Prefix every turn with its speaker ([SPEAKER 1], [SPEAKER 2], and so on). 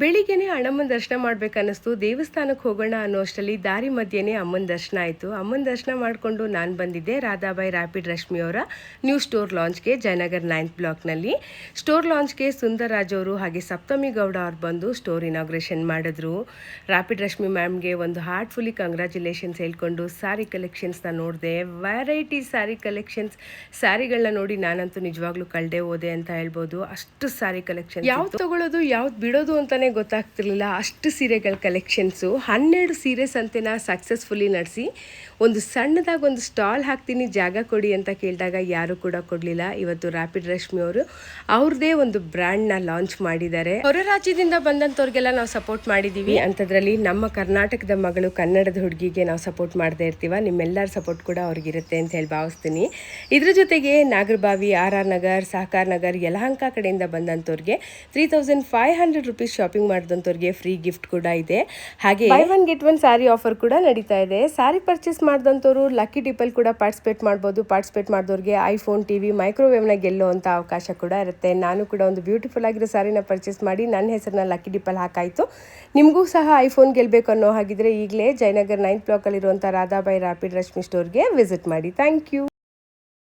[SPEAKER 1] ಬೆಳಿಗ್ಗೆನೇ ಅಣ್ಣಮ್ಮನ ದರ್ಶನ ಮಾಡ್ಬೇಕನ್ನಿಸ್ತು. ದೇವಸ್ಥಾನಕ್ಕೆ ಹೋಗೋಣ ಅನ್ನೋ ಅಷ್ಟರಲ್ಲಿ ದಾರಿ ಮಧ್ಯೆನೇ ಅಮ್ಮನ ದರ್ಶನ ಆಯಿತು. ಅಮ್ಮನ ದರ್ಶನ ಮಾಡಿಕೊಂಡು ನಾನು ಬಂದಿದ್ದೆ ರಾಧಾಬಾಯಿ ರ್ಯಾಪಿಡ್ ರಶ್ಮಿಯವರ ನ್ಯೂ ಸ್ಟೋರ್ ಲಾಂಚ್ಗೆ ಜಯನಗರ್ 9th ಬ್ಲಾಕ್ನಲ್ಲಿ. ಸ್ಟೋರ್ ಲಾಂಚ್ಗೆ ಸುಂದರ್ ರಾಜ್ ಅವರು ಹಾಗೆ ಸಪ್ತಮಿ ಗೌಡ ಅವ್ರು ಬಂದು ಸ್ಟೋರ್ ಇನಾಗ್ರೇಷನ್ ಮಾಡಿದ್ರು. ರ್ಯಾಪಿಡ್ ರಶ್ಮಿ ಮ್ಯಾಮ್ಗೆ ಒಂದು ಹಾರ್ಟ್ಫುಲಿ ಕಂಗ್ರ್ಯಾಚುಲೇಷನ್ಸ್ ಹೇಳ್ಕೊಂಡು ಸ್ಯಾರಿ ಕಲೆಕ್ಷನ್ಸ್ನ ನೋಡಿದೆ. ವೆರೈಟಿ ಸ್ಯಾರಿ ಕಲೆಕ್ಷನ್ಸ್, ಸ್ಯಾರಿಗಳನ್ನ ನೋಡಿ ನಾನಂತೂ ನಿಜವಾಗ್ಲೂ ಕಳ್ದೆ ಹೋದೆ ಅಂತ ಹೇಳ್ಬೋದು. ಅಷ್ಟು ಸ್ಯಾರಿ ಕಲೆಕ್ಷನ್, ಯಾವ್ದು ತಗೊಳ್ಳೋದು ಯಾವ್ದು ಬಿಡೋದು ಅಂತಾನೆ ಗೊತ್ತಾಗ್ತಿರ್ಲಿಲ್ಲ. ಅಷ್ಟು ಸೀರೆಗಳ ಕಲೆಕ್ಷನ್ಸು. 12 ಸೀರೆ ಸಂತೆನ ಸಕ್ಸಸ್ಫುಲಿ ನಡೆಸಿ ಒಂದು ಸಣ್ಣದಾಗಿ ಒಂದು ಸ್ಟಾಲ್ ಹಾಕ್ತೀನಿ ಜಾಗ ಕೊಡಿ ಅಂತ ಕೇಳಿದಾಗ ಯಾರು ಕೂಡ ಕೊಡಲಿಲ್ಲ. ಇವತ್ತು ರ್ಯಾಪಿಡ್ ರಶ್ಮಿ ಅವರು ಅವ್ರದ್ದೇ ಒಂದು ಬ್ರ್ಯಾಂಡ್ನ ಲಾಂಚ್ ಮಾಡಿದ್ದಾರೆ. ಹೊರ ರಾಜ್ಯದಿಂದ ಬಂದಂಥವ್ರಿಗೆಲ್ಲ ನಾವು ಸಪೋರ್ಟ್ ಮಾಡಿದ್ದೀವಿ ಅಂಥದ್ರಲ್ಲಿ ನಮ್ಮ ಕರ್ನಾಟಕದ ಮಗಳು ಕನ್ನಡದ ಹುಡುಗಿಗೆ ನಾವು ಸಪೋರ್ಟ್ ಮಾಡದೇ ಇರ್ತೀವ. ನಿಮ್ಮೆಲ್ಲರ ಸಪೋರ್ಟ್ ಕೂಡ ಅವ್ರಿಗಿರುತ್ತೆ ಅಂತ ಹೇಳಿ ಭಾವಿಸ್ತೀನಿ. ಇದ್ರ ಜೊತೆಗೆ ನಾಗರಬಾವಿ, RR ನಗರ್, ಸಹಕಾರ ನಗರ್, ಯಲಹಂಕ ಕಡೆಯಿಂದ ಬಂದಂಥವ್ರಿಗೆ 3500 ರೂಪೀಸ್ ಶಾಪಿಂಗ್ ಮಾಡಿದಂಥವ್ರಿಗೆ ಫ್ರೀ ಗಿಫ್ಟ್ ಕೂಡ ಇದೆ. ಹಾಗೆ by one get one sari offer ಕೂಡ ನಡೀತಾ ಇದೆ. ಸ್ಯಾರಿ ಪರ್ಚೇಸ್ ಮಾಡಿದಂಥವ್ರು ಲಕ್ಕಿ ಟಿಪ್ಪಲ್ಲಿ ಕೂಡ ಪಾರ್ಟಿಸಿಪೇಟ್ ಮಾಡ್ಬೋದು. ಪಾರ್ಟಿಸಿಪೇಟ್ ಮಾಡಿದವ್ರಿಗೆ ಐಫೋನ್, TV, ಮೈಕ್ರೋವೇವ್ನ ಗೆಲ್ಲುವಂಥ ಅವಕಾಶ ಕೂಡ ಇರುತ್ತೆ. ನಾನು ಕೂಡ ಒಂದು ಬ್ಯೂಟಿಫುಲ್ ಆಗಿರೋ ಸ್ಯಾರಿನ ಪರ್ಚೇಸ್ ಮಾಡಿ ನನ್ನ ಹೆಸರನ್ನ ಲಕ್ಕಿ ಟಿಪ್ಪಲ್ಲಿ ಹಾಕಾಯಿತು. ನಿಮಗೂ ಸಹ ಐಫೋನ್ ಗೆಲ್ಲಬೇಕು ಅನ್ನೋ ಹಾಗಿದ್ರೆ ಈಗಲೇ ಜಯನಗರ್ 9th ಬ್ಲಾಕಲ್ಲಿರುವಂಥ ರಾಧಾಬಾಯಿ ರ್ಯಾಪಿಡ್ ರಶ್ಮಿ ಸ್ಟೋರ್ಗೆ ವಿಸಿಟ್ ಮಾಡಿ. Thank you.